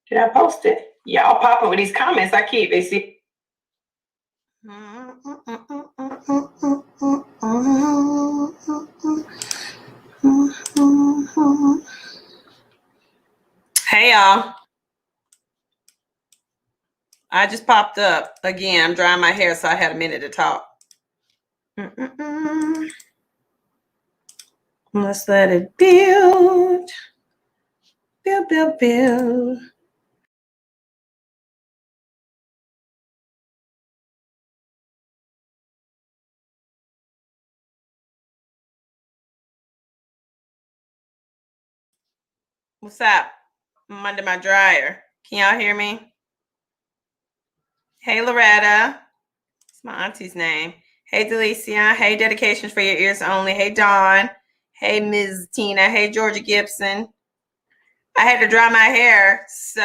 Did I post it? Y'all popping with these comments. I keep they see. Hey y'all. I just popped up again. I'm drying my hair, so I had a minute to talk. Let's let it build. Build. What's up? I'm under my dryer. Can y'all hear me? Hey, Loretta. It's my auntie's name. Hey, Delicia. Hey, Dedications for Your Ears Only. Hey, Dawn. Hey, Ms. Tina. Hey, Georgia Gibson. I had to dry my hair, so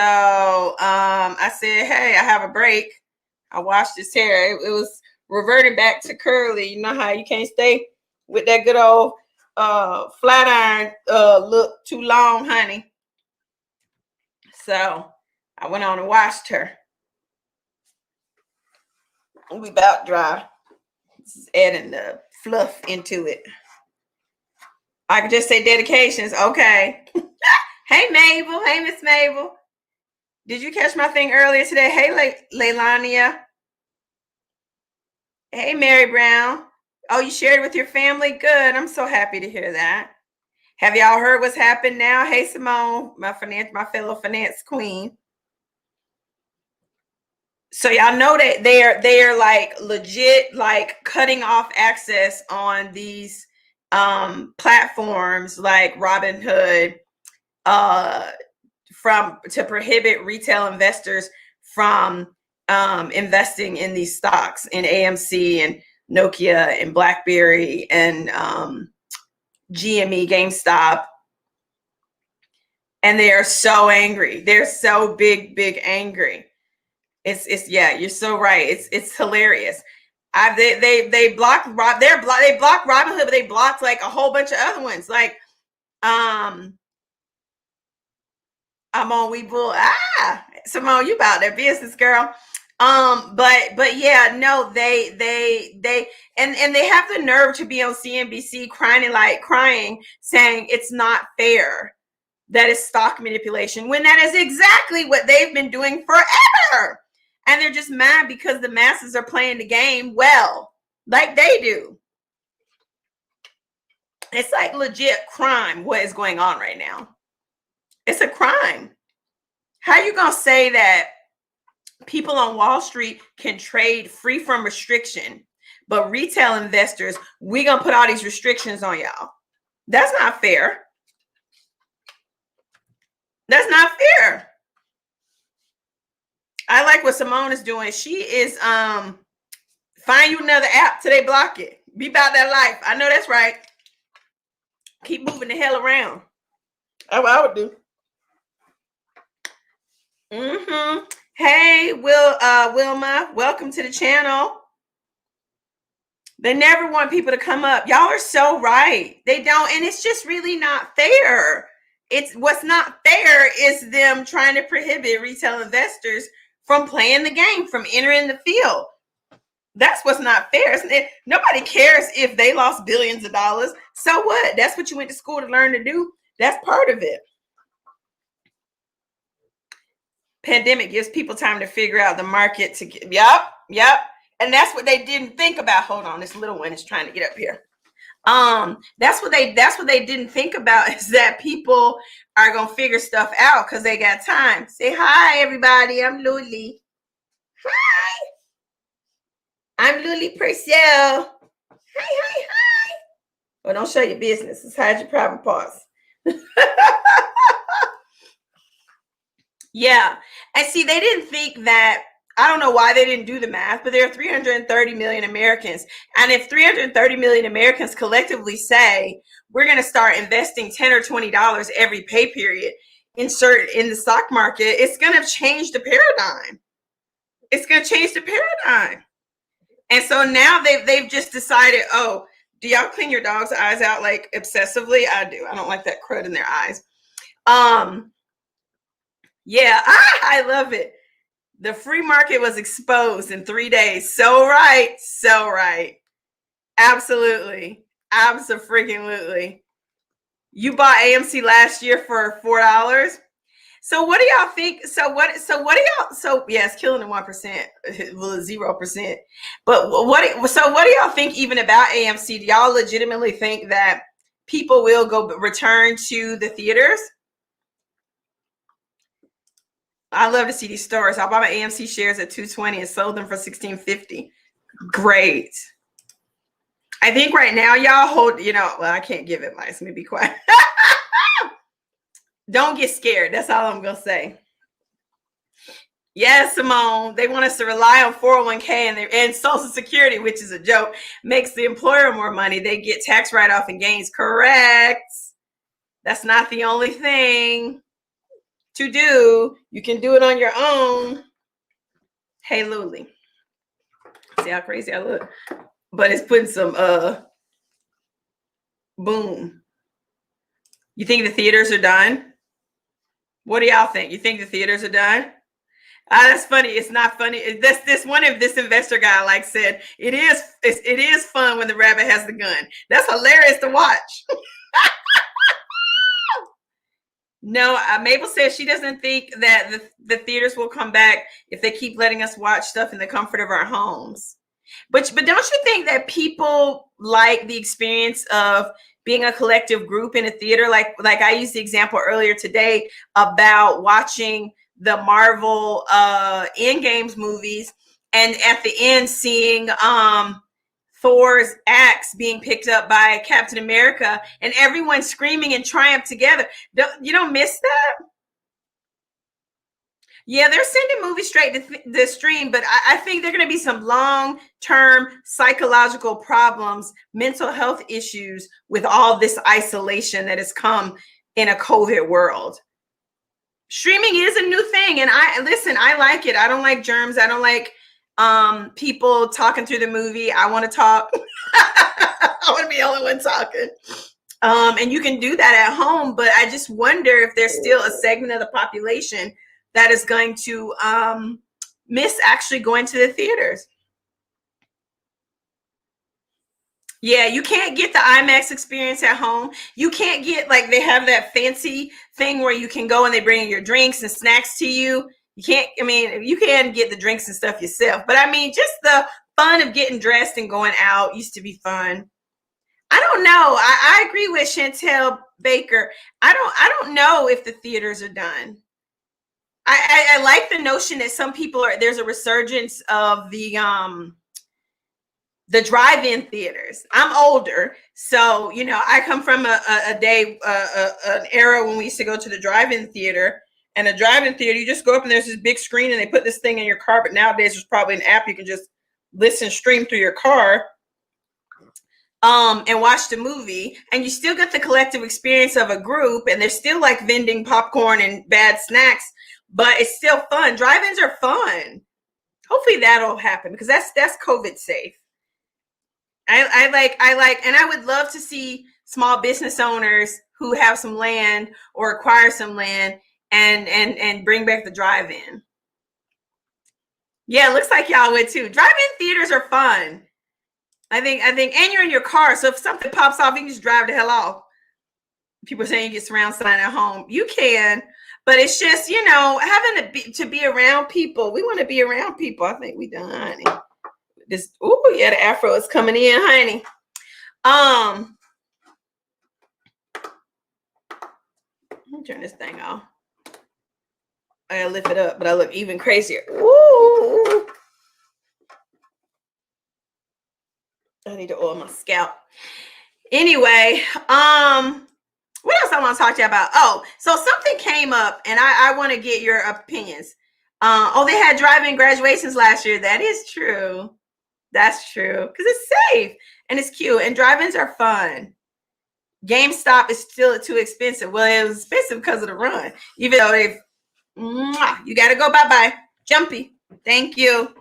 I said, hey, I have a break. I washed this hair. It was reverting back to curly. You know how you can't stay with that good old flat iron look too long, honey. So I went on and washed her. We about dry. This is adding the fluff into it. I could just say dedications. Okay. Hey, Mabel. Hey, Miss Mabel. Did you catch my thing earlier today? Hey, Leilania. Hey, Mary Brown. Oh, you shared it with your family? Good. I'm so happy to hear that. Have y'all heard what's happened now? Hey, Simone, my fellow finance queen. So y'all know that they're like legit like cutting off access on these platforms like Robinhood to prohibit retail investors from investing in these stocks in AMC and Nokia and BlackBerry and GME, GameStop. And they are so angry. They're so big angry. It's yeah, you're so right. It's hilarious. They blocked Robinhood, but they blocked like a whole bunch of other ones. Like I'm on Webull. Simone, you about that business, girl. But yeah, no, they and they have the nerve to be on CNBC crying, saying it's not fair. That is stock manipulation, when that is exactly what they've been doing forever. And they're just mad because the masses are playing the game well, like they do. It's like legit crime what is going on right now. It's a crime. How are you going to say that people on Wall Street can trade free from restriction, but retail investors, we're going to put all these restrictions on y'all? That's not fair. That's not fair. I like what Simone is doing. She is find you another app till they block it. Be about that life. I know that's right. Keep moving the hell around. That's what I would do. Hey, Wilma, welcome to the channel. They never want people to come up. Y'all are so right. They don't, and it's just really not fair. It's what's not fair is them trying to prohibit retail investors from playing the game, from entering the field. That's what's not fair. Nobody cares if they lost billions of dollars. So what? That's what you went to school to learn to do. That's part of it. Pandemic gives people time to figure out the market to get. Yep. And that's what they didn't think about. Hold on, this little one is trying to get up here. That's what they didn't think about, is that people are gonna figure stuff out because they got time. Say hi, everybody. I'm Luli. Hi. I'm Buffie Purselle. Hi. Well, don't show your business. Just hide your private parts. Yeah. And see, they didn't think that, I don't know why they didn't do the math, but there are 330 million Americans. And if 330 million Americans collectively say, we're going to start investing $10 or $20 every pay period, insert in the stock market, it's going to change the paradigm. It's going to change the paradigm. And so now they've just decided, oh, do y'all clean your dog's eyes out like obsessively? I do. I don't like that crud in their eyes. Yeah, I love it. The free market was exposed in 3 days. So right. So right. Absolutely. Absolutely. You bought AMC last year for $4. So what do y'all think? So what do y'all so yes, killing the 1%, well 0%. But what do y'all think even about AMC? Do y'all legitimately think that people will go return to the theaters? I love to see these stores. I bought my AMC shares at 220 and sold them for 1650. Great. I think right now y'all hold, well, I can't give advice. Let me be quiet. Don't get scared. That's all I'm going to say. Yes, Simone. They want us to rely on 401k and Social Security, which is a joke, makes the employer more money. They get tax write-off and gains. Correct. That's not the only thing to do. You can do it on your own. Hey, Luli. See how crazy I look? But it's putting some boom. You think the theaters are done? What do y'all think? You think the theaters are done? That's funny. It's not funny. This one of this investor guy said it is fun when the rabbit has the gun. That's hilarious to watch. No, Mabel says she doesn't think that the theaters will come back if they keep letting us watch stuff in the comfort of our homes. But don't you think that people like the experience of being a collective group in a theater? Like I used the example earlier today about watching the Marvel Endgames movies, and at the end seeing Thor's axe being picked up by Captain America and everyone screaming in triumph together. You don't miss that? Yeah, they're sending movies straight to the stream, but I think there are going to be some long-term psychological problems, mental health issues with all this isolation that has come in a COVID world. Streaming is a new thing, and I like it. I don't like germs. I don't like people talking through the movie. I want to talk. I want to be the only one talking. And you can do that at home, but I just wonder if there's still a segment of the population that is going to miss actually going to the theaters. Yeah, you can't get the IMAX experience at home. You can't get, they have that fancy thing where you can go and they bring your drinks and snacks to you. You can't, you can get the drinks and stuff yourself. But just the fun of getting dressed and going out used to be fun. I don't know. I agree with Chantel Baker. I don't know if the theaters are done. I like the notion that some people there's a resurgence of the drive-in theaters. I'm older, so I come from a day, an era when we used to go to the drive-in theater. And a drive-in theater, you just go up and there's this big screen and they put this thing in your car. But nowadays there's probably an app you can just stream through your car, and watch the movie, and you still get the collective experience of a group. And they're still vending popcorn and bad snacks, but it's still fun. Drive-ins are fun. Hopefully that'll happen because that's COVID safe. I like, and I would love to see small business owners who have some land or acquire some land and bring back the drive-in. Yeah, it looks like y'all would too. Drive-in theaters are fun. I think, and you're in your car, so if something pops off, you can just drive the hell off. People are saying you get surround sound at home. You can, but it's just having to be around people. We want to be around people. I think we done, honey. Yeah, the afro is coming in, honey. Let me turn this thing off. I gotta lift it up, but I look even crazier. Ooh. I need to oil my scalp. Anyway, what else I want to talk to you about? Oh, so something came up, and I want to get your opinions. They had drive-in graduations last year. That is true. That's true, because it's safe and it's cute, and drive-ins are fun. GameStop is still too expensive. Well, it was expensive because of the run, even though you got to go bye-bye. Jumpy. Thank you.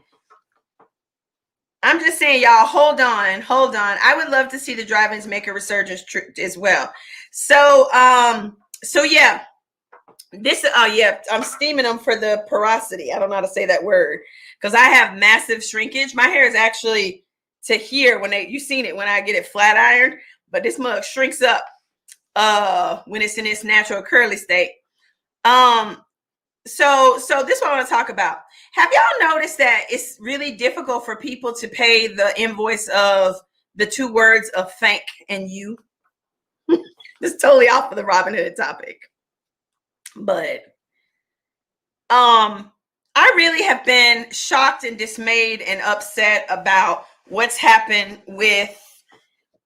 I'm just saying, y'all, hold on. I would love to see the drive-ins make a resurgence as well. So yeah. This, oh yeah, I'm steaming them for the porosity. I don't know how to say that word because I have massive shrinkage. My hair is actually to here when you seen it when I get it flat ironed, but this mug shrinks up when it's in its natural curly state. So this is what I want to talk about. Have y'all noticed that it's really difficult for people to pay the invoice of the 2 words of thank and you? This is totally off of the Robin Hood topic. But I really have been shocked and dismayed and upset about what's happened with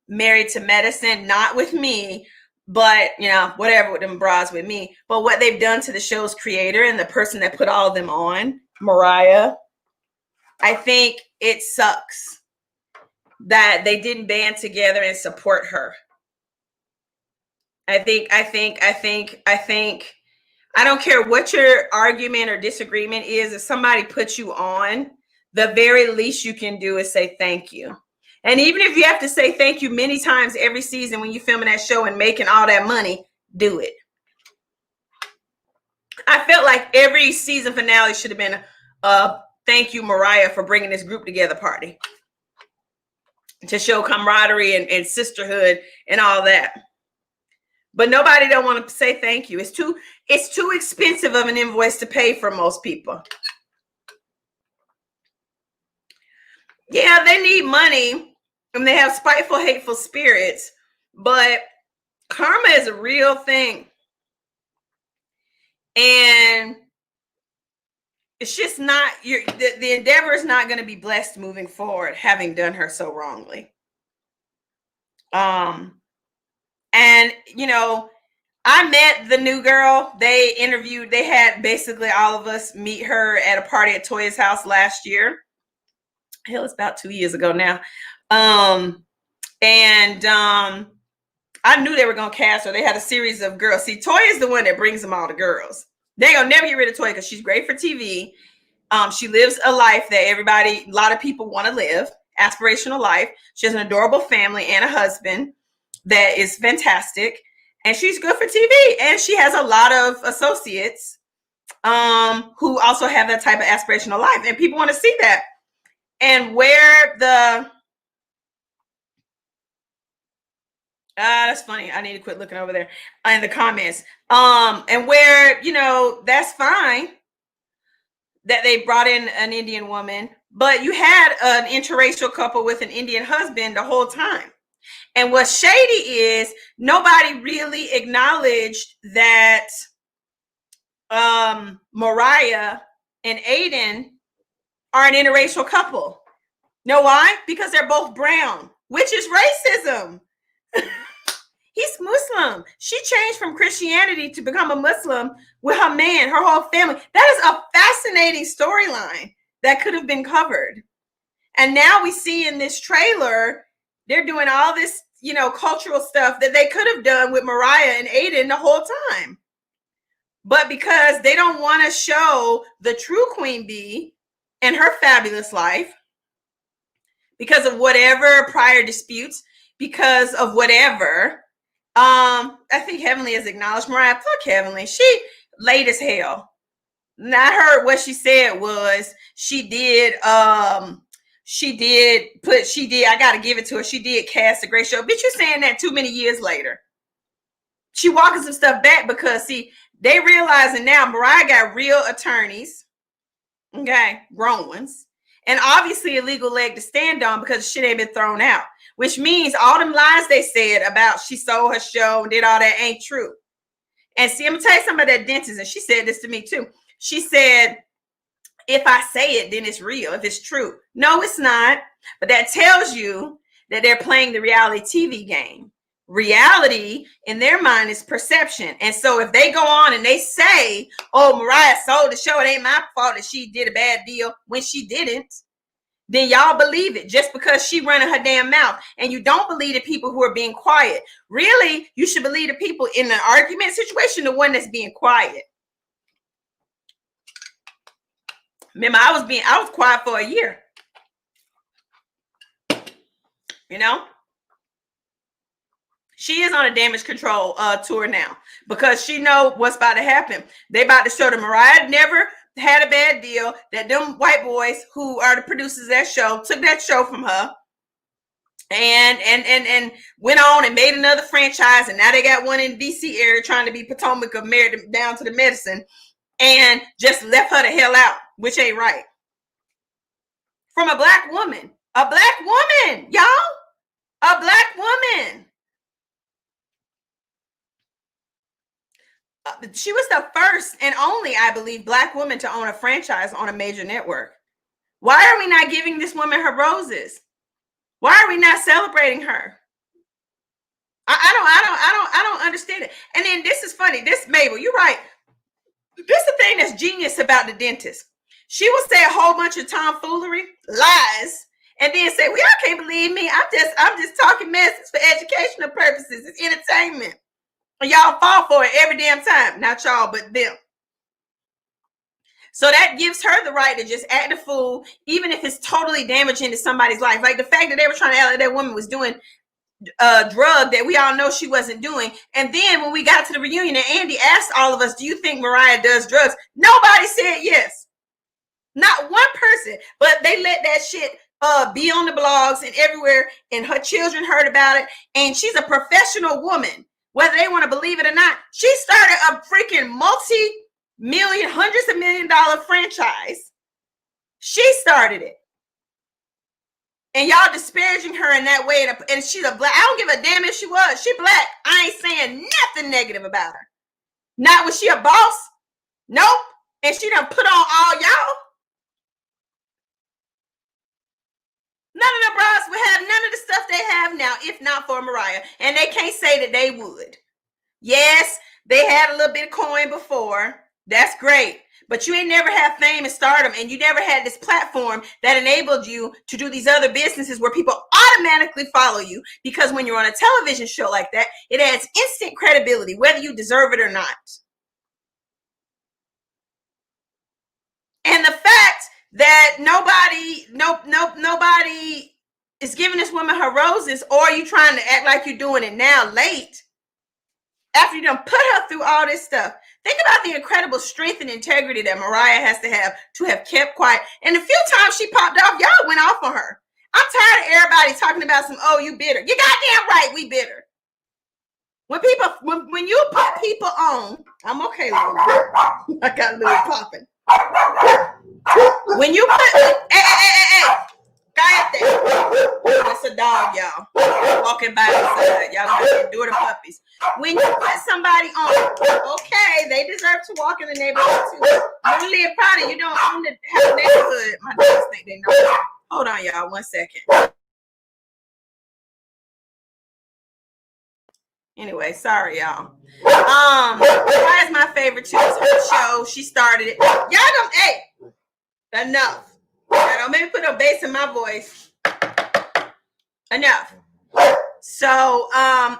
Married to Medicine, not with me, but whatever with them bras with me, but what they've done to the show's creator and the person that put all of them on, Mariah. I think it sucks that they didn't band together and support her. I think I don't care what your argument or disagreement is. If somebody puts you on, the very least you can do is say thank you. And even if you have to say thank you many times every season when you're filming that show and making all that money, do it. I felt like every season finale should have been a thank you, Mariah, for bringing this group together party to show camaraderie and sisterhood and all that. But nobody don't want to say thank you. It's too expensive of an invoice to pay for most people. Yeah, they need money and they have spiteful, hateful spirits, but karma is a real thing. And it's just not the endeavor is not going to be blessed moving forward, having done her so wrongly. And I met the new girl. They had basically all of us meet her at a party at Toya's house last year. Hell, it's about 2 years ago now. I knew they were gonna cast her. They had a series of girls. See, Toya is the one that brings them all the girls. They gonna never get rid of Toya because she's great for TV. She lives a life that a lot of people want to live, aspirational life. She has an adorable family and a husband that is fantastic, and she's good for TV. And she has a lot of associates who also have that type of aspirational life, and people want to see that. And where that's funny. I need to quit looking over there in the comments. And where, that's fine that they brought in an Indian woman, but you had an interracial couple with an Indian husband the whole time. And what's shady is nobody really acknowledged that Mariah and Aiden are an interracial couple. Know why? Because they're both brown, which is racism. He's Muslim. She changed from Christianity to become a Muslim with her man, her whole family. That is a fascinating storyline that could have been covered. And now we see in this trailer, they're doing all this, cultural stuff that they could have done with Mariah and Aiden the whole time. But because they don't want to show the true Queen Bee and her fabulous life, because of whatever prior disputes, because of whatever, I think Heavenly has acknowledged Mariah. Fuck Heavenly. She late as hell. And I heard what she said was I gotta give it to her. She did cast a great show. Bitch, you're saying that too many years later. She walking some stuff back because they realizing now Mariah got real attorneys. Okay, grown ones. And obviously a legal leg to stand on because shit ain't been thrown out. Which means all them lies they said about she sold her show and did all that ain't true. And see, I'm gonna tell you something about that dentist, and she said this to me too. She said, if I say it, then it's real, if it's true. No, it's not. But that tells you that they're playing the reality TV game. Reality in their mind is perception. And so if they go on and they say, oh, Mariah sold the show, it ain't my fault that she did a bad deal when she didn't, then y'all believe it just because she running her damn mouth. And you don't believe the people who are being quiet. Really, you should believe the people in an argument situation, the one that's being quiet. Remember, I was quiet for a year. She is on a damage control tour now because she know what's about to happen. They about to show that Mariah never had a bad deal, that them white boys who are the producers of that show took that show from her and went on and made another franchise, and now they got one in DC area trying to be Potomac of married down to the medicine, and just left her the hell out, which ain't right. From a black woman, y'all, a black woman. She was the first and only, I believe, black woman to own a franchise on a major network. Why are we not giving this woman her roses? Why are we not celebrating her? I don't understand it. And then this is funny. This Mabel, you're right. This is the thing that's genius about the dentist. She will say a whole bunch of tomfoolery, lies, and then say, "Well, y'all can't believe me. I'm just talking messages for educational purposes. It's entertainment." And y'all fall for it every damn time. Not y'all, but them. So that gives her the right to just act a fool, even if it's totally damaging to somebody's life. Like the fact that they were trying to act like that woman was doing a drug that we all know she wasn't doing. And then when we got to the reunion and Andy asked all of us, "Do you think Mariah does drugs?" Nobody said yes. Not one person. But they let that shit be on the blogs and everywhere. And her children heard about it. And she's a professional woman. Whether they want to believe it or not, she started a freaking multi-million, hundreds of $1 million franchise. She started it. And y'all disparaging her in that way. And she's a black. I don't give a damn if she was. She black. I ain't saying nothing negative about her. Not was she a boss? Nope. And she done put on all y'all. None of the bras would have none of the stuff they have now, if not for Mariah. And they can't say that they would. Yes, they had a little bit of coin before. That's great. But you ain't never had fame and stardom, and you never had this platform that enabled you to do these other businesses where people automatically follow you. Because when you're on a television show like that, it adds instant credibility, whether you deserve it or not. And the fact that nobody is giving this woman her roses, or you trying to act like you're doing it now late after you done put her through all this stuff. Think about the incredible strength and integrity that Mariah has to have kept quiet. And the few times she popped off, y'all went off on her. I'm tired of everybody talking about some, "Oh, you bitter." You goddamn right, we bitter. When you put people on, I'm okay, Lily. I got Lily popping. When you put, hey, got that. That's a dog, y'all. Walking by the side. Y'all gonna endure the puppies. When you put somebody on, okay, they deserve to walk in the neighborhood too. You live proud of you don't own the neighborhood. My dogs think they know. Hold on, y'all, 1 second. Anyway, sorry, y'all. Mariah's my favorite too. It's her show. She started it. Y'all don't, hey, enough. Y'all don't make me put a bass in my voice. Enough. So, I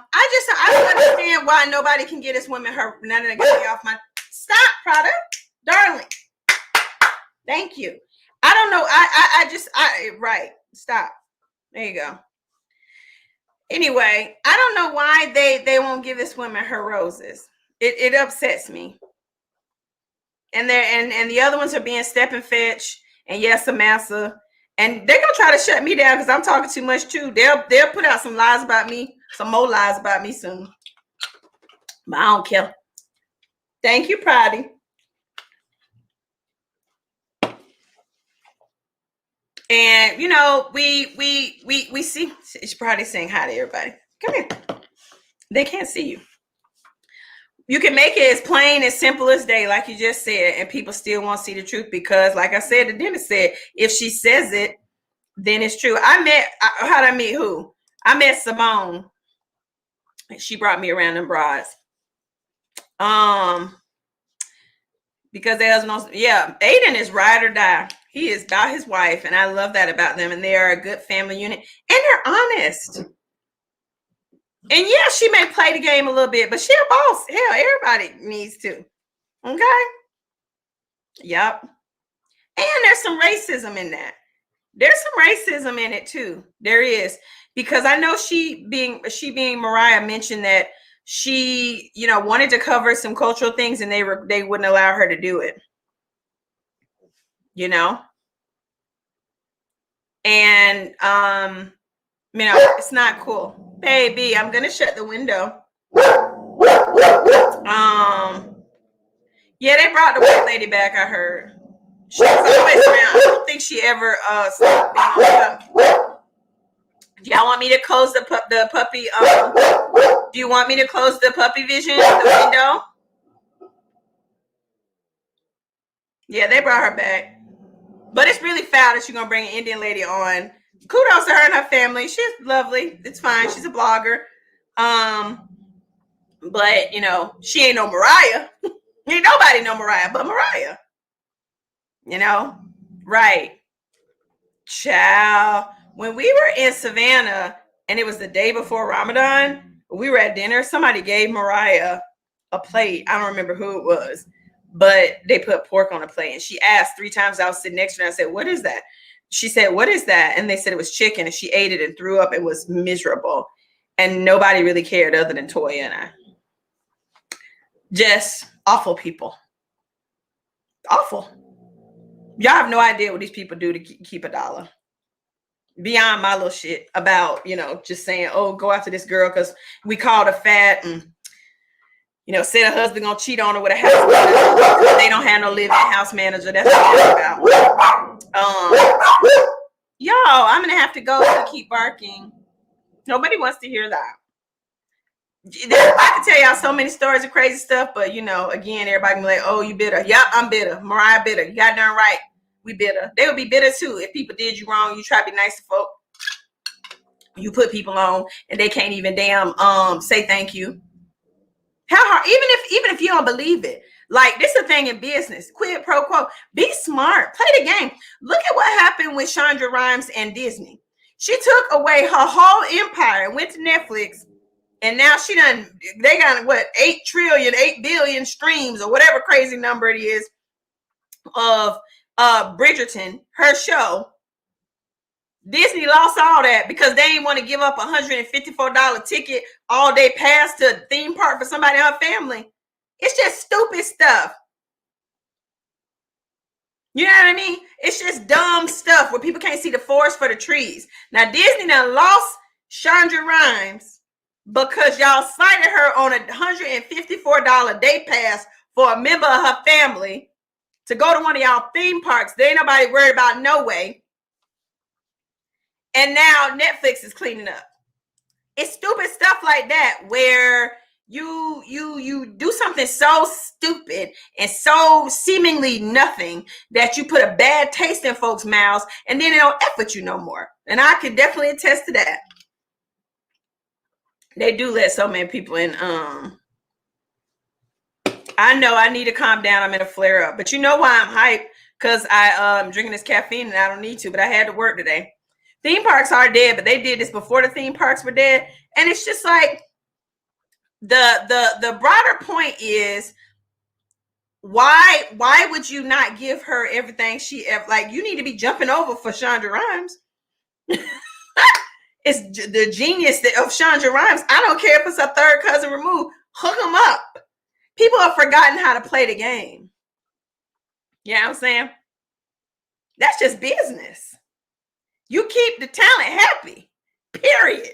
don't understand why nobody can get this woman her. None of them get me off my. Stop, product, darling. Thank you. I don't know. Right. Stop. There you go. Anyway, I don't know why they won't give this woman her roses. It upsets me. And the other ones are being step and fetch. And yes, Amasa. And they're gonna try to shut me down because I'm talking too much too. They'll put out some lies about me, some more lies about me soon. But I don't care. Thank you, Proddy. And you know, we see it's Proddy saying hi to everybody. Come here. They can't see you. You can make it as plain, as simple as day, like you just said, and people still won't see the truth because, like I said, the dentist said, if she says it, then it's true. How'd I meet who? I met Simone. And she brought me around them broads. Because there's no, Aiden is ride or die. He is about his wife, and I love that about them. And they are a good family unit, and they're honest. And yeah, she may play the game a little bit, but she a boss. Hell, everybody needs to. Okay. Yep. And there's some racism in that. There's some racism in it too. There is. because I know she being Mariah mentioned that she, you know, wanted to cover some cultural things and they wouldn't allow her to do it. You know? And you know, it's not cool. Baby, I'm gonna shut the window. Yeah, they brought the white lady back, I heard. She was always around. I don't think she ever stopped being on the. Do y'all want me to close the puppy? Do you want me to close the puppy vision, the window? Yeah, they brought her back. But it's really foul that you're going to bring an Indian lady on. Kudos to her and her family. She's lovely. It's fine. She's a blogger. But, you know, she ain't no Mariah. Ain't nobody know Mariah but Mariah. You know? Right. Child. When we were in Savannah and it was the day before Ramadan, we were at dinner. Somebody gave Mariah a plate. I don't remember who it was, but they put pork on a plate. And she asked 3 times. I was sitting next to her. I said, "What is that?" She said, "What is that?" And they said it was chicken. And she ate it and threw up. It was miserable. And nobody really cared other than Toya and I. Just awful people. Awful. Y'all have no idea what these people do to keep a dollar. Beyond my little shit about, you know, just saying, oh, go after this girl because we called her fat and, you know, said her husband gonna cheat on her with a house manager. They don't have no living house manager. That's what it's about. Y'all, I'm gonna have to go to keep barking. Nobody wants to hear that. I can tell y'all so many stories of crazy stuff, but you know, again, everybody can be like, oh, you bitter. Yep, I'm bitter. Mariah bitter. You got done right. We bitter. They would be bitter too if people did you wrong. You try to be nice to folk. You put people on and they can't even damn say thank you. How hard? Even if you don't believe it. Like, this is a thing in business. Quid pro quo. Be smart. Play the game. Look at what happened with Shonda Rhimes and Disney. She took away her whole empire and went to Netflix. And now they got what, 8 billion streams or whatever crazy number it is of Bridgerton, her show. Disney lost all that because they didn't want to give up $154 ticket all day pass to a theme park for somebody in her family. It's just stupid stuff. You know what I mean? It's just dumb stuff where people can't see the forest for the trees. Now, Disney done lost Shonda Rhimes because y'all cited her on a $154 day pass for a member of her family to go to one of y'all theme parks. There ain't nobody worried about no way. And now Netflix is cleaning up. It's stupid stuff like that where you do something so stupid and so seemingly nothing that you put a bad taste in folks' mouths and then they don't F with you no more. And I can definitely attest to that. They do let so many people in. I know I need to calm down. I'm in a flare up. But you know why I'm hyped? Because I'm drinking this caffeine and I don't need to, but I had to work today. Theme parks are dead, but they did this before the theme parks were dead. And it's just like the broader point is why would you not give her everything she ever, like, you need to be jumping over for Shonda Rhimes. It's the genius of Shonda Rhimes. I don't care if it's a third cousin removed. Hook them up. People have forgotten how to play the game. You know what I'm saying? That's just business. You keep the talent happy, period.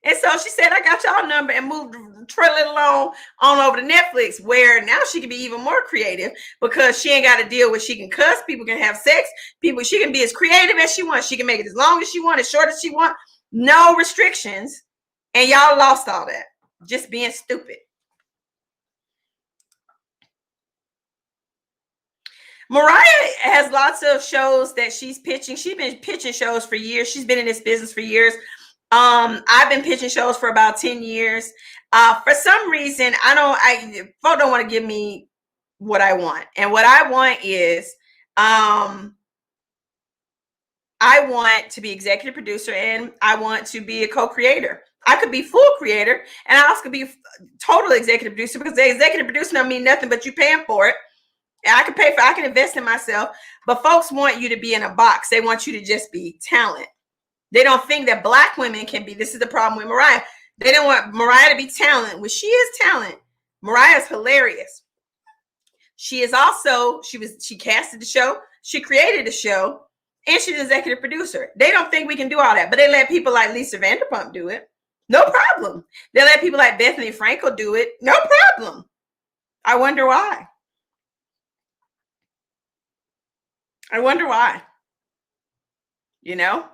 And so she said, I got y'all number and moved trailing along on over to Netflix, where now she can be even more creative because she ain't got to deal with, she can cuss, people can have sex, she can be as creative as she wants. She can make it as long as she wants, as short as she wants, no restrictions. And y'all lost all that. Just being stupid. Mariah has lots of shows that she's pitching. She's been pitching shows for years. She's been in this business for years. I've been pitching shows for about 10 years. For some reason, folks don't want to give me what I want. And what I want is, I want to be executive producer and I want to be a co-creator. I could be full creator and I also could be total executive producer, because the executive producer don't mean nothing but you paying for it. And I can invest in myself, but folks want you to be in a box. They want you to just be talent. They don't think that Black women can be. This is the problem with Mariah. They don't want Mariah to be talent. Well, she is talent. Mariah's hilarious. She is also, she casted the show, she created the show, and she's an executive producer. They don't think we can do all that, but they let people like Lisa Vanderpump do it. No problem. They let people like Bethany Frankel do it. No problem. I wonder why. I wonder why. You know?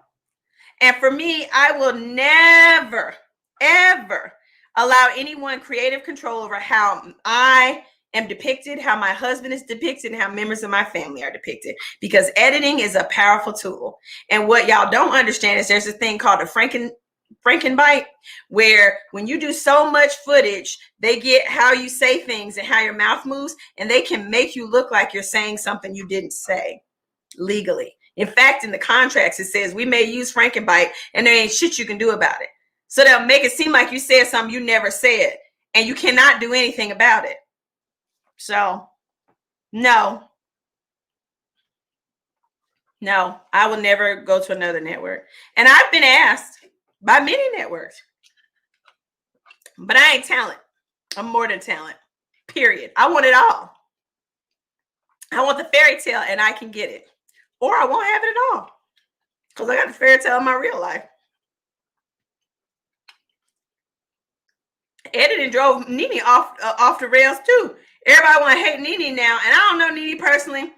And for me, I will never, ever allow anyone creative control over how I am depicted, how my husband is depicted, and how members of my family are depicted. Because editing is a powerful tool. And what y'all don't understand is there's a thing called a Frankenbite, where when you do so much footage, they get how you say things and how your mouth moves, and they can make you look like you're saying something you didn't say legally. In fact, in the contracts, it says we may use Frankenbite and there ain't shit you can do about it. So they'll make it seem like you said something you never said and you cannot do anything about it. So, no, I will never go to another network. And I've been asked by many networks, but I ain't talent. I'm more than talent, period. I want it all. I want the fairy tale and I can get it. Or I won't have it at all. Because I got the fairy tale in my real life. Editing drove Nene off the rails too. Everybody want to hate Nene now. And I don't know Nene personally.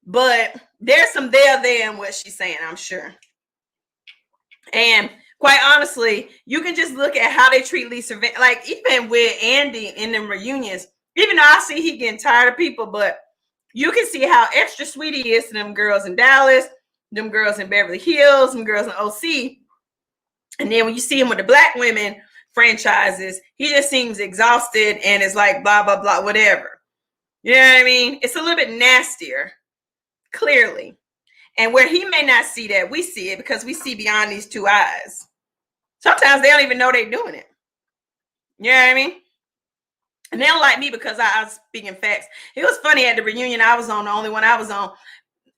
But there's some there in what she's saying, I'm sure. And quite honestly, you can just look at how they treat Lisa. Like even with Andy in them reunions, even though I see he getting tired of people, but you can see how extra sweet he is to them girls in Dallas, them girls in Beverly Hills, them girls in OC. And then when you see him with the Black women franchises, he just seems exhausted and is like blah, blah, blah, whatever. You know what I mean? It's a little bit nastier, clearly. And where he may not see that, we see it because we see beyond these two eyes. Sometimes they don't even know they're doing it. You know what I mean? And they don't like me because I was speaking facts. It was funny at the reunion I was on, the only one I was on.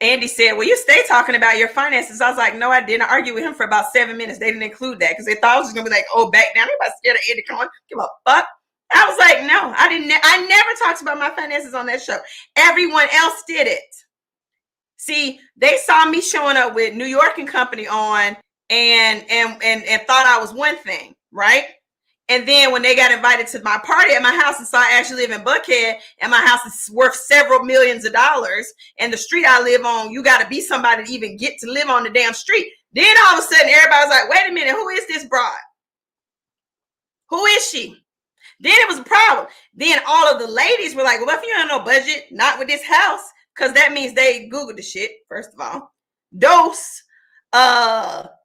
Andy said, well, you stay talking about your finances. I was like, no, I didn't. I argued with him for about 7 minutes. They didn't include that because they thought I was going to be like, oh, back down. Everybody scared of Andy Cohen. Give a fuck. I was like, no, I didn't. I never talked about my finances on that show. Everyone else did it. See, they saw me showing up with New York and Company on and thought I was one thing, right? And then when they got invited to my party at my house and saw I actually live in Buckhead and my house is worth several millions of dollars and the street I live on, you got to be somebody to even get to live on the damn street. Then all of a sudden everybody's like, wait a minute, who is this broad? Who is she? Then it was a problem. Then all of the ladies were like, well, if you don't have no budget, not with this house, because that means they Googled the shit, first of all.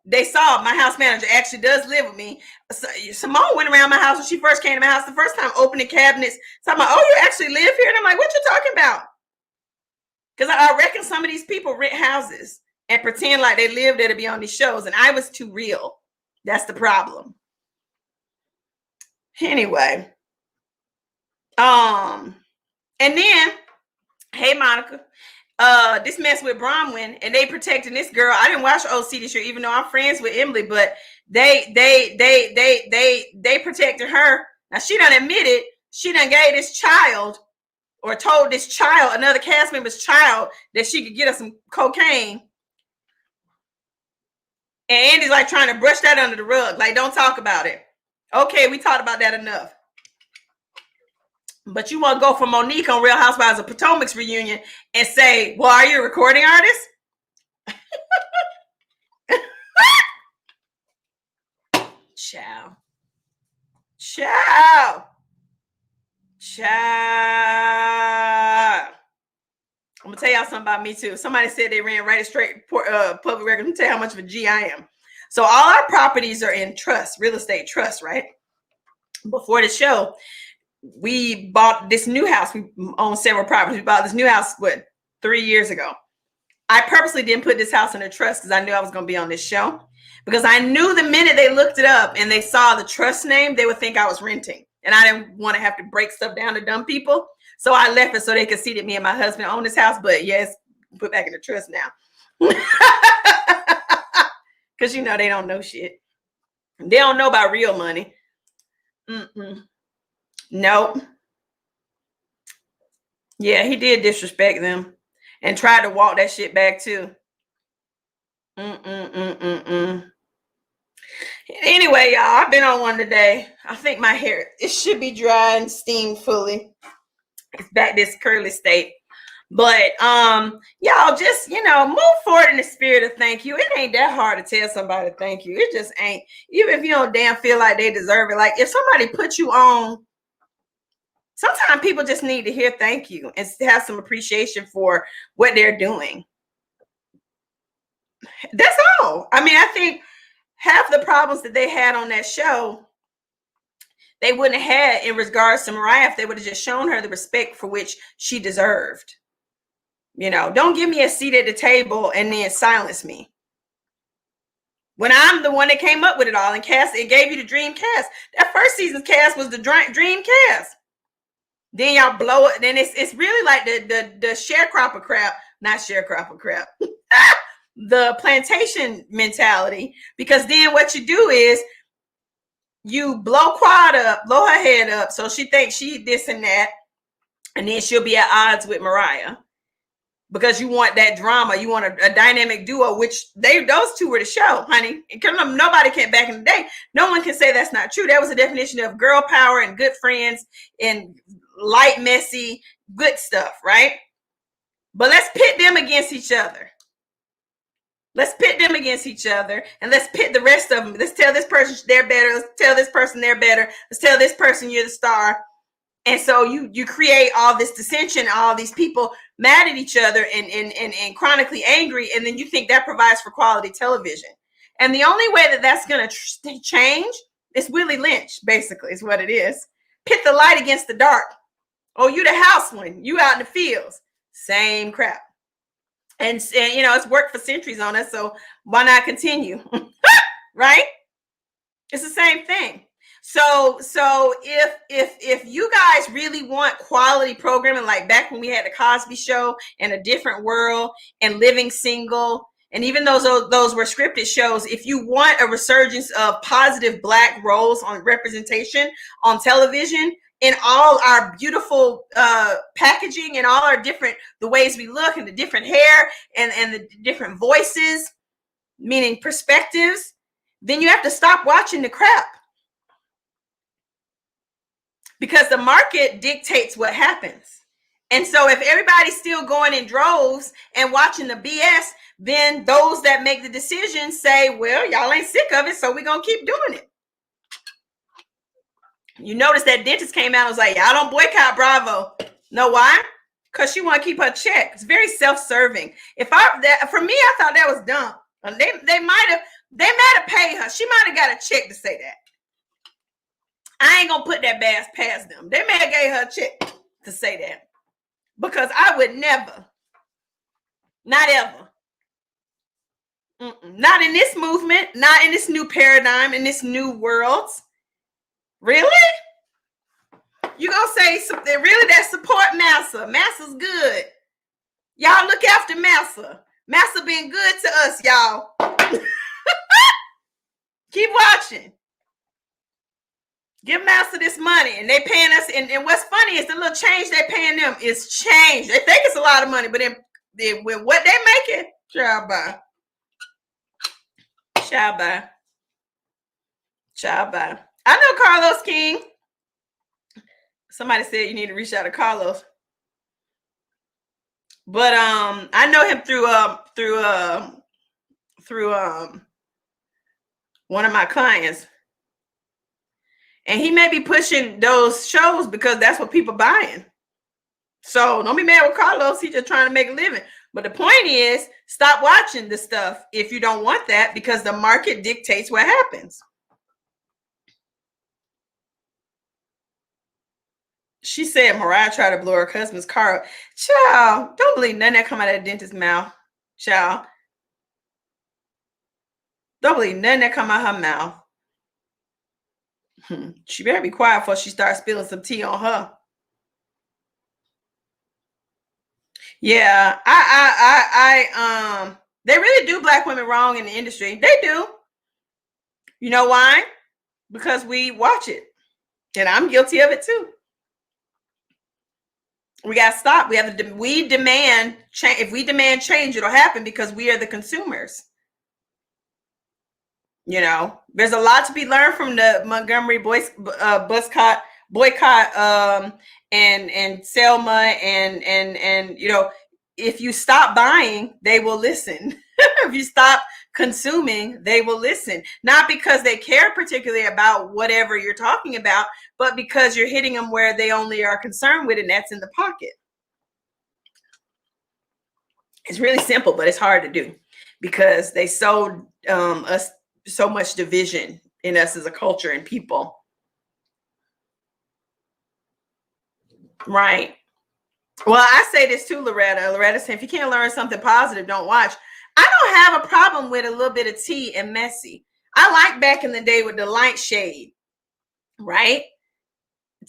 They saw my house manager actually does live with me. So Simone went around my house when she first came to my house the first time, opening cabinets. So I'm like, oh, you actually live here? And I'm like, what you talking about? Because I reckon some of these people rent houses and pretend like they live there to be on these shows. And I was too real. That's the problem. Anyway. And then, hey, Monica. This mess with Bronwyn and they protecting this girl. I didn't watch OC this year, even though I'm friends with Emily, but they protected her. Now she done admitted she done gave this child or told this child, another cast member's child, that she could get her some cocaine. And Andy's like trying to brush that under the rug. Like, don't talk about it. Okay, we talked about that enough. But you want to go for Monique on Real Housewives of Potomac's reunion and say, well, are you a recording artist? Ciao. I'm going to tell y'all something about me too. Somebody said they ran right straight public record. Let me tell you how much of a G I am. So all our properties are in trust, real estate trust, right? Before the show, we bought this new house. We own several properties. We bought this new house, 3 years ago. I purposely didn't put this house in a trust because I knew I was going to be on this show. Because I knew the minute they looked it up and they saw the trust name, they would think I was renting. And I didn't want to have to break stuff down to dumb people. So I left it so they could see that me and my husband own this house. But yes, put back in the trust now. Because you know they don't know shit. They don't know about real money. Nope. Yeah, he did disrespect them and tried to walk that shit back too. Anyway, y'all, I've been on one today. I think my hair, it should be dry and steamed fully. It's back this curly state. But y'all just, move forward in the spirit of thank you. It ain't that hard to tell somebody thank you. It just ain't. Even if you don't damn feel like they deserve it. Like if somebody put you on, sometimes people just need to hear thank you and have some appreciation for what they're doing. That's all. I mean, I think half the problems that they had on that show, they wouldn't have had in regards to Mariah if they would have just shown her the respect for which she deserved. Don't give me a seat at the table and then silence me. When I'm the one that came up with it all and cast, it gave you the dream cast. That first season's cast was the dream cast. Then y'all blow it. Then it's really like the sharecropper crap, not sharecropper crap. The plantation mentality, because then what you do is you blow Quad up, blow her head up, so she thinks she this and that, and then she'll be at odds with Mariah because you want that drama. You want a dynamic duo, which those two were the show, honey. Nobody can back in the day. No one can say that's not true. That was the definition of girl power and good friends and light, messy, good stuff, right? But let's pit them against each other. Let's pit them against each other, and let's pit the rest of them. Let's tell this person they're better. Let's tell this person they're better. Let's tell this person you're the star. And so you create all this dissension, all these people mad at each other and chronically angry, and then you think that provides for quality television. And the only way that that's going to change is Willie Lynch, basically, is what it is. Pit the light against the dark. Oh, you the house one. You out in the fields. Same crap. And it's worked for centuries on us, so why not continue? Right? It's the same thing. So if you guys really want quality programming, like back when we had the Cosby Show and A Different World and Living Single, and even those were scripted shows, if you want a resurgence of positive Black roles on representation on television, in all our beautiful packaging and all our the ways we look and the different hair and the different voices, meaning perspectives, then you have to stop watching the crap. Because the market dictates what happens. And so if everybody's still going in droves and watching the BS, then those that make the decision say, well, y'all ain't sick of it, so we're going to keep doing it. You notice that dentist came out and was like, y'all don't boycott Bravo. Know why? Because she want to keep her check. It's very self-serving. For me, I thought that was dumb. They might have paid her. She might have got a check to say that. I ain't gonna put that past them. They may have gave her a check to say that, because I would never, not ever, not in this movement, not in this new paradigm, in this new world. Really? You gonna say something really that support Massa? Massa's good. Y'all look after Massa. Massa been good to us, y'all. Keep watching. Give Massa this money, and they paying us. And what's funny is the little change they paying them is change. They think it's a lot of money, but then with what they making, child bye. I know Carlos King. Somebody said you need to reach out to Carlos, but I know him through one of my clients. And he may be pushing those shows because that's what people buying. So don't be mad with Carlos. He's just trying to make a living. But the point is, stop watching the stuff if you don't want that, because the market dictates what happens. She said Mariah tried to blow her husband's car up. Child, don't believe nothing that come out of the dentist's mouth. Child. Don't believe nothing that come out her mouth. She better be quiet before she starts spilling some tea on her. Yeah, They really do black women wrong in the industry. They do. You know why? Because we watch it. And I'm guilty of it too. We got to stop. We demand change. If we demand change, it'll happen because we are the consumers. You know, there's a lot to be learned from the Montgomery boycott, and Selma and you know, if you stop buying, they will listen. If you stop consuming, they will listen. Not because they care particularly about whatever you're talking about, but because you're hitting them where they only are concerned with, and that's in the pocket. It's really simple, but it's hard to do because they sowed us so much division in us as a culture and people. Right. Well, I say this too, Loretta. Loretta said, if you can't learn something positive, don't watch. I don't have a problem with a little bit of tea and messy. I like back in the day with the light shade, right?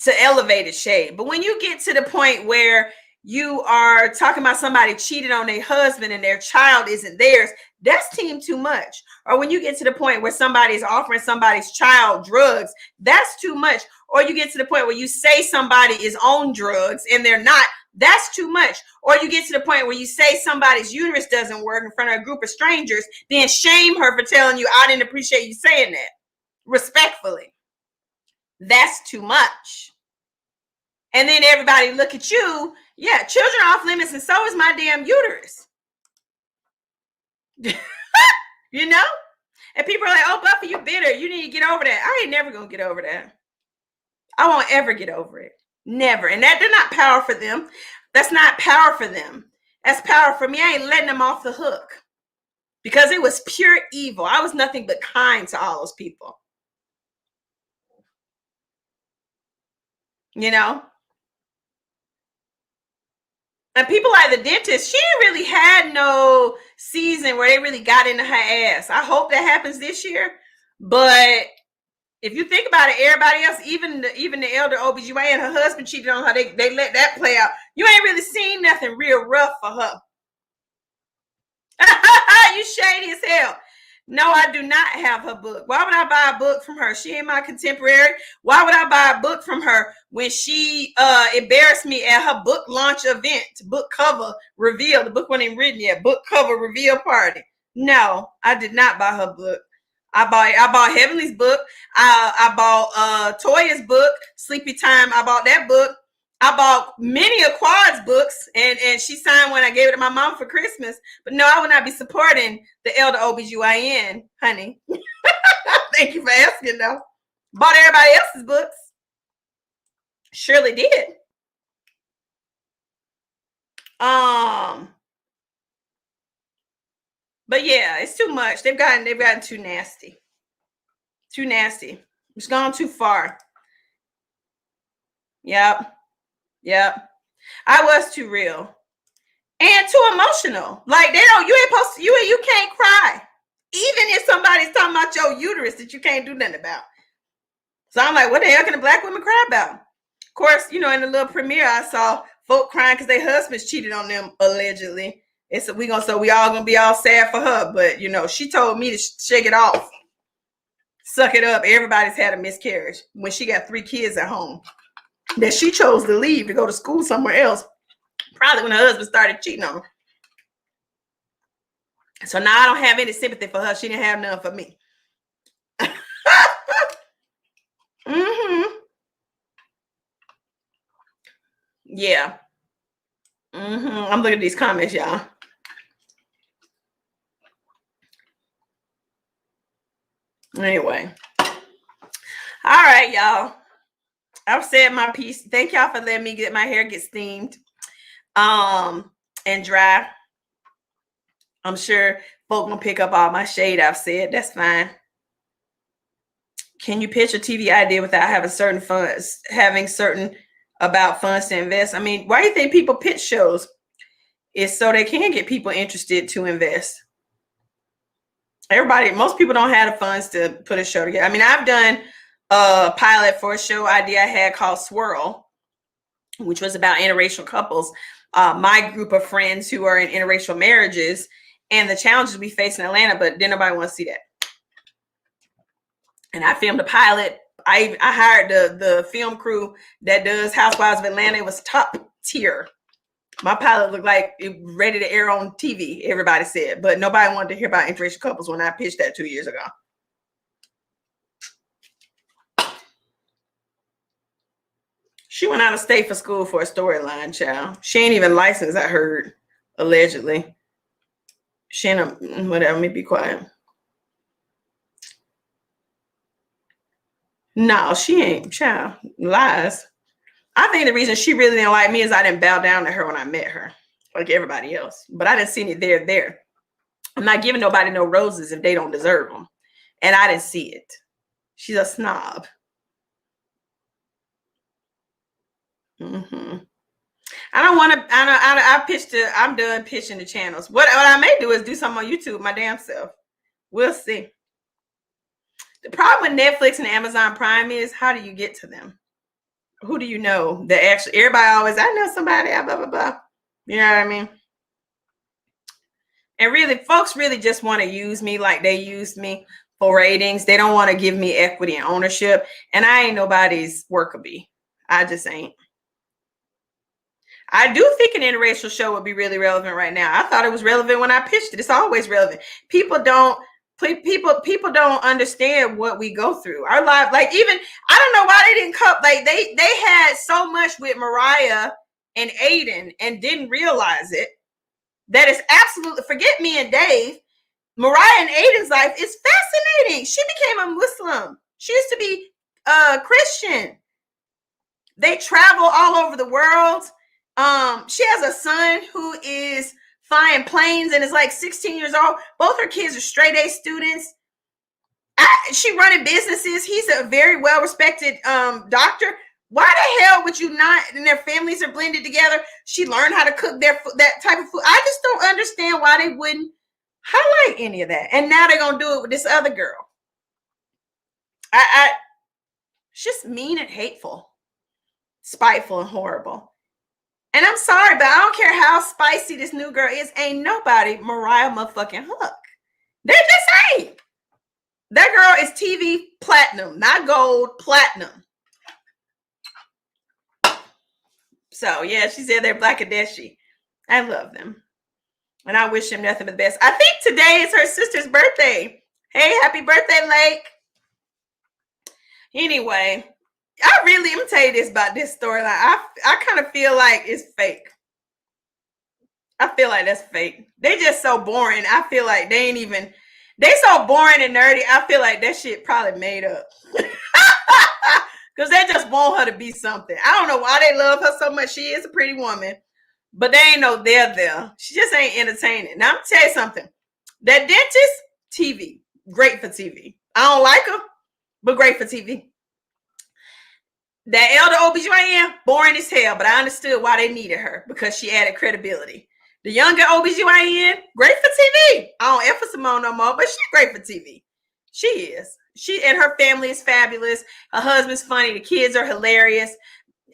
To elevated shade. But when you get to the point where you are talking about somebody cheated on their husband and their child isn't theirs, that's team too much. Or when you get to the point where somebody is offering somebody's child drugs, that's too much. Or you get to the point where you say somebody is on drugs and they're not, that's too much. Or you get to the point where you say somebody's uterus doesn't work in front of a group of strangers, then shame her for telling you, I didn't appreciate you saying that. Respectfully. That's too much. And then everybody look at you. Yeah, children are off limits, and so is my damn uterus. You know? And people are like, oh, Buffy, you bitter. You need to get over that. I ain't never going to get over that. I won't ever get over it. Never. And that they're not power for them. That's not power for them. That's power for me. I ain't letting them off the hook. Because it was pure evil. I was nothing but kind to all those people. You know? And people like the dentist, she didn't really had no season where they really got into her ass. I hope that happens this year. But if you think about it, everybody else, even the elder OBGYN, her husband cheated on her. They let that play out. You ain't really seen nothing real rough for her. You shady as hell. No, I do not have her book. Why would I buy a book from her? She ain't my contemporary. Why would I buy a book from her when she embarrassed me at her book launch event, book cover reveal? The book wasn't even written yet. Book cover reveal party. No, I did not buy her book. I bought Heavenly's book. I bought Toya's book, Sleepy Time. I bought that book. I bought many of Quad's books, and she signed one. I gave it to my mom for Christmas. But no, I would not be supporting the elder OBGYN, honey. Thank you for asking, though. Bought everybody else's books. Surely did. But yeah, it's too much. They've gotten too nasty. Too nasty. It's gone too far. Yep. I was too real and too emotional. Like you ain't supposed to, you can't cry. Even if somebody's talking about your uterus that you can't do nothing about. So I'm like, what the hell can a black woman cry about? Of course, in the little premiere, I saw folk crying because their husbands cheated on them allegedly. So we all gonna be all sad for her. But she told me to shake it off. Suck it up. Everybody's had a miscarriage when she got 3 kids at home. That she chose to leave to go to school somewhere else. Probably when her husband started cheating on her. So now I don't have any sympathy for her. She didn't have none for me. Yeah. I'm looking at these comments, y'all. Anyway. All right, y'all. I've said my piece. Thank y'all for letting me get my hair get steamed and dry. I'm sure folk gonna pick up all my shade I've said. That's fine. Can you pitch a TV idea without having certain funds to invest? I mean, why do you think people pitch shows? It's so they can get people interested to invest. Most people don't have the funds to put a show together. I mean, I've done a pilot for a show idea I had called Swirl, which was about interracial couples. My group of friends who are in interracial marriages, and the challenges we face in Atlanta, but didn't nobody want to see that. And I filmed a pilot. I hired the film crew that does Housewives of Atlanta. It was top tier. My pilot looked like it was ready to air on TV, everybody said, but nobody wanted to hear about interracial couples when I pitched that 2 years ago. She went out of state for school for a storyline, child. She ain't even licensed, I heard, allegedly. She ain't, whatever, let me be quiet. No, she ain't, child. Lies. I think the reason she really didn't like me is I didn't bow down to her when I met her, like everybody else. But I didn't see it there. I'm not giving nobody no roses if they don't deserve them. And I didn't see it. She's a snob. I don't want to. I pitched it. I'm done pitching the channels. What I may do is do something on YouTube my damn self. We'll see. The problem with Netflix and Amazon Prime is, how do you get to them? Who do you know that actually? Everybody always, I know somebody. Blah blah blah. You know what I mean? And really, folks really just want to use me like they used me for ratings. They don't want to give me equity and ownership. And I ain't nobody's worker bee. I just ain't. I do think an interracial show would be really relevant right now. I thought it was relevant when I pitched it. It's always relevant. People don't understand what we go through. Our life, like, even I don't know why they didn't cut. Like they had so much with Mariah and Aiden and didn't realize it. That is absolutely, forget me and Dave. Mariah and Aiden's life is fascinating. She became a Muslim. She used to be Christian. They travel all over the world. She has a son who is flying planes and is like 16 years old. Both her kids are straight A students. She running businesses. He's a very well-respected doctor. Why the hell would you not? And their families are blended together. She learned how to cook that type of food. I just don't understand why they wouldn't highlight any of that. And now they're gonna do it with this other girl. It's just mean and hateful, spiteful and horrible. And I'm sorry, but I don't care how spicy this new girl is. Ain't nobody Mariah motherfucking Hook. They just ain't. That girl is TV platinum, not gold, platinum. So yeah, she said they're Black Adeshi. I love them. And I wish him nothing but the best. I think today is her sister's birthday. Hey, happy birthday, Lake. Anyway, I'm gonna tell you this about this storyline. I kind of feel like it's fake. I feel like that's fake. They just so boring. I feel like they so boring and nerdy. I feel like that shit probably made up. Because they just want her to be something. I don't know why they love her so much. She is a pretty woman. But they ain't no there. She just ain't entertaining. Now, I'm going to tell you something. That dentist, TV. Great for TV. I don't like her, but great for TV. That elder OBGYN, boring as hell. But I understood why they needed her. Because she added credibility. The younger OBGYN, great for TV. I don't ever Simone no more, but she's great for TV. She is. She and her family is fabulous. Her husband's funny. The kids are hilarious.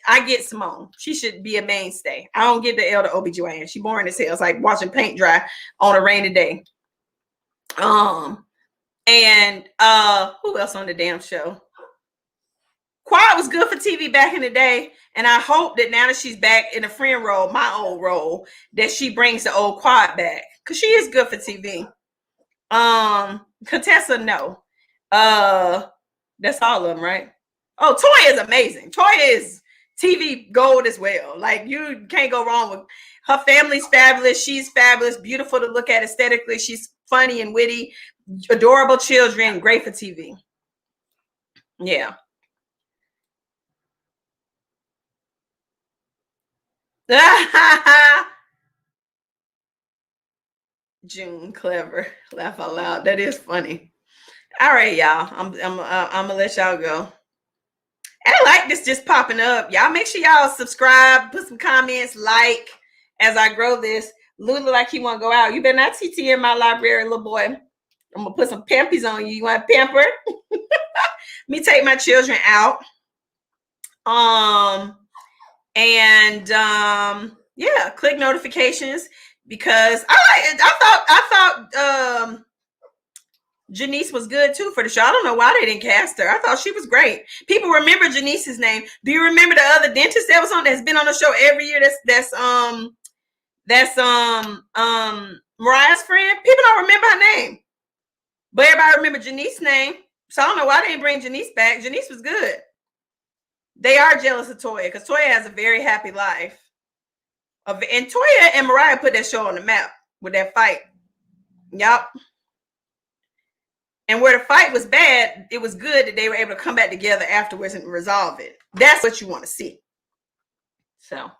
I get Simone. She should be a mainstay. I don't get the elder OBGYN. She boring as hell. It's like watching paint dry on a rainy day. And who else on the damn show? Quad was good for TV back in the day. And I hope that now that she's back in a friend role, my old role, that she brings the old Quad back. Because she is good for TV. Contessa, no. That's all of them, right? Oh, Toya is amazing. Toya is TV gold as well. Like, you can't go wrong with her. Family's fabulous. She's fabulous, beautiful to look at aesthetically. She's funny and witty, adorable children, great for TV. Yeah. June, clever. Laugh out loud. That is funny. All right, y'all. I'm gonna let y'all go. And I like this just popping up. Y'all make sure y'all subscribe, put some comments, like as I grow this. Lulu like he want to go out. You better not TT in my library, little boy. I'm gonna put some pampies on you. You want pamper? Me take my children out. Yeah, click notifications. because I thought Janice was good too for the show. I don't know why they didn't cast her. I thought she was great. People remember Janice's name. Do you remember the other dentist that was on that's been on the show every year? That's Mariah's friend. People don't remember her name, but everybody remember Janice's name. So I don't know why they didn't bring Janice back. Janice was good. They are jealous of Toya because Toya has a very happy life. And Toya and Mariah put that show on the map with that fight. Yup. And where the fight was bad, it was good that they were able to come back together afterwards and resolve it. That's what you want to see. So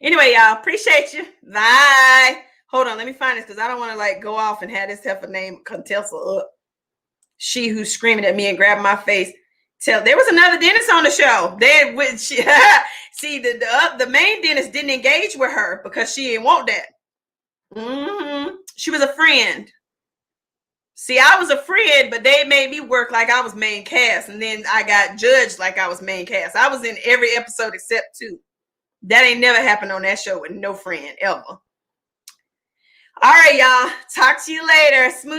anyway, y'all, appreciate you. Bye. Hold on, let me find this because I don't want to like go off and have this heifer name Contessa up. She who's screaming at me and grabbing my face. There was another dentist on the show. See, the main dentist didn't engage with her because she didn't want that. She was a friend. See, I was a friend, but they made me work like I was main cast, and then I got judged like I was main cast. I was in every episode except 2. That ain't never happened on that show with no friend ever. All right, y'all. Talk to you later. Smooth.